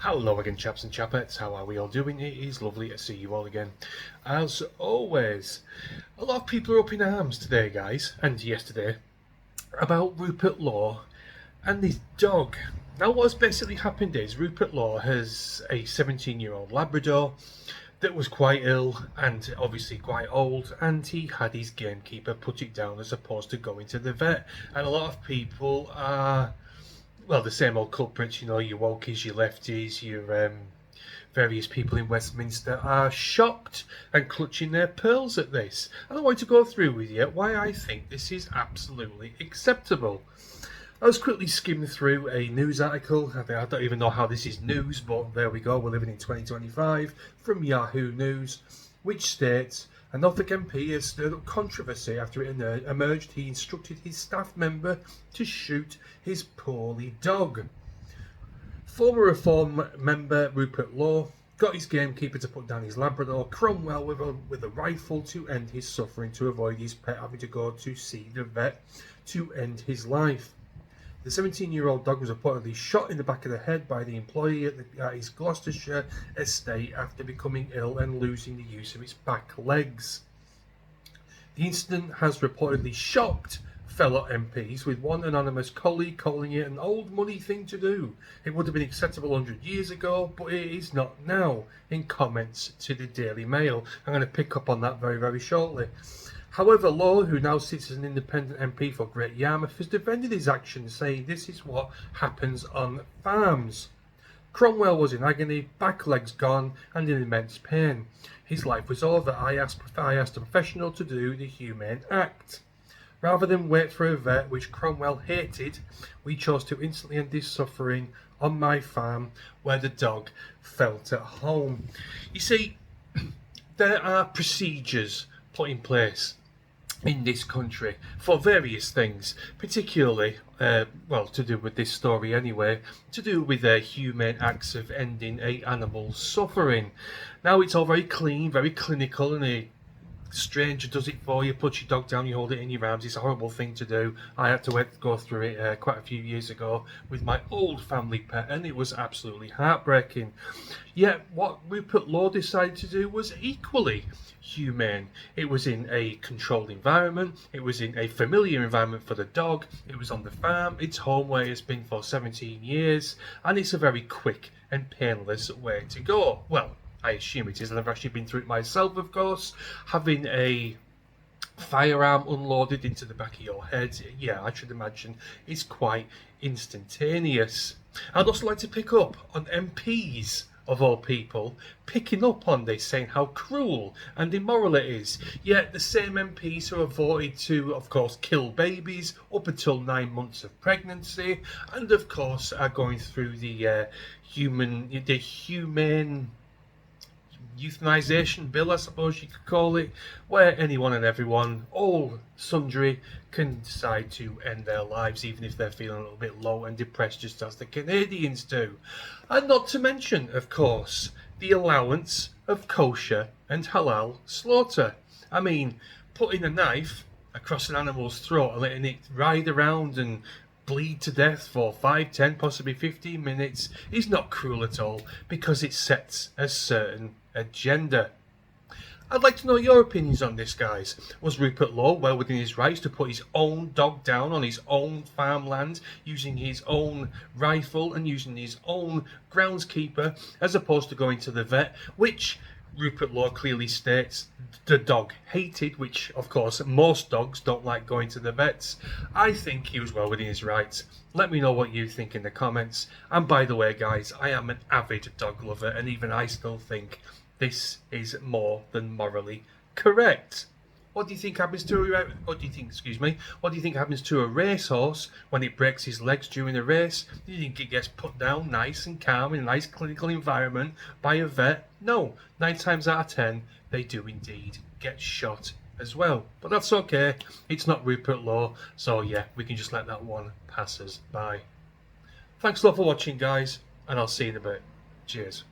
Hello again, chaps and chapettes. How are we all doing? It is lovely to see you all again. As always, a lot of people are up in arms today, guys, and yesterday, about Rupert Lowe and his dog. Now, what's basically happened is Rupert Lowe has a 17-year-old Labrador that was quite ill and obviously quite old, and he had his gamekeeper put it down as opposed to going to the vet. And a lot of people are, well, the same old culprits, you know, your wokies, your lefties, your various people in Westminster are shocked and clutching their pearls at this. And I want to go through with you why I think this is absolutely acceptable. I was quickly skimming through a news article. I don't even know how this is news, but there we go. We're living in 2025 from Yahoo News, which states a Norfolk MP has stirred up controversy after it emerged he instructed his staff member to shoot his poorly dog. Former Reform member Rupert Lowe got his gamekeeper to put down his Labrador Cromwell with a rifle to end his suffering, to avoid his pet having to go to see the vet to end his life. The 17-year-old dog was reportedly shot in the back of the head by the employee at his Gloucestershire estate after becoming ill and losing the use of its back legs. The incident has reportedly shocked fellow MPs, with one anonymous colleague calling it an old money thing to do. It would have been acceptable 100 years ago, but it is not now, in comments to the Daily Mail. I'm going to pick up on that very, very shortly. However, Lowe, who now sits as an independent MP for Great Yarmouth, has defended his actions, saying this is what happens on farms. Cromwell was in agony, back legs gone, and in immense pain. His life was over. I asked a professional to do the humane act. Rather than wait for a vet, which Cromwell hated, we chose to instantly end his suffering on my farm, where the dog felt at home. You see, there are procedures put in place in this country for various things, particularly, to do with this story anyway, to do with humane acts of ending a animal's suffering. Now, it's all very clean, very clinical, and a stranger does it for you, puts your dog down, you hold it in your arms. It's a horrible thing to do. I had to go through it quite a few years ago with my old family pet, and it was absolutely heartbreaking. Yet what Rupert Lowe decided to do was equally humane. It was in a controlled environment, it was in a familiar environment for the dog, it was on the farm, its home where it's been for 17 years, and it's a very quick and painless way to go. Well, I assume it is, and I've actually been through it myself, of course. Having a firearm unloaded into the back of your head, yeah, I should imagine it's quite instantaneous. I'd also like to pick up on MPs, of all people, picking up on this, saying how cruel and immoral it is. Yet the same MPs who have voted to, of course, kill babies up until 9 months of pregnancy, and of course are going through the humane euthanization bill, I suppose you could call it, where anyone and everyone, all sundry, can decide to end their lives, even if they're feeling a little bit low and depressed, just as the Canadians do. And not to mention, of course, the allowance of kosher and halal slaughter. I mean, putting a knife across an animal's throat and letting it ride around and bleed to death for 5, 10, possibly 15 minutes is not cruel at all, because it sets a certain agenda. I'd like to know your opinions on this, guys. Was Rupert Lowe well within his rights to put his own dog down on his own farmland, using his own rifle and using his own groundskeeper, as opposed to going to the vet, which Rupert Lowe clearly states the dog hated, which of course most dogs don't like going to the vets? I think he was well within his rights. Let me know what you think in the comments. And by the way, guys, I am an avid dog lover, and even I still think this is more than morally correct. What do you think happens to what do you think happens to a racehorse when it breaks his legs during a race? Do you think it gets put down nice and calm in a nice clinical environment by a vet? No, 9 times out of 10 they do indeed get shot as well. But that's okay, it's not Rupert Lowe, so yeah, we can just let that one pass us by. Thanks a lot for watching, guys, and I'll see you in a bit. Cheers.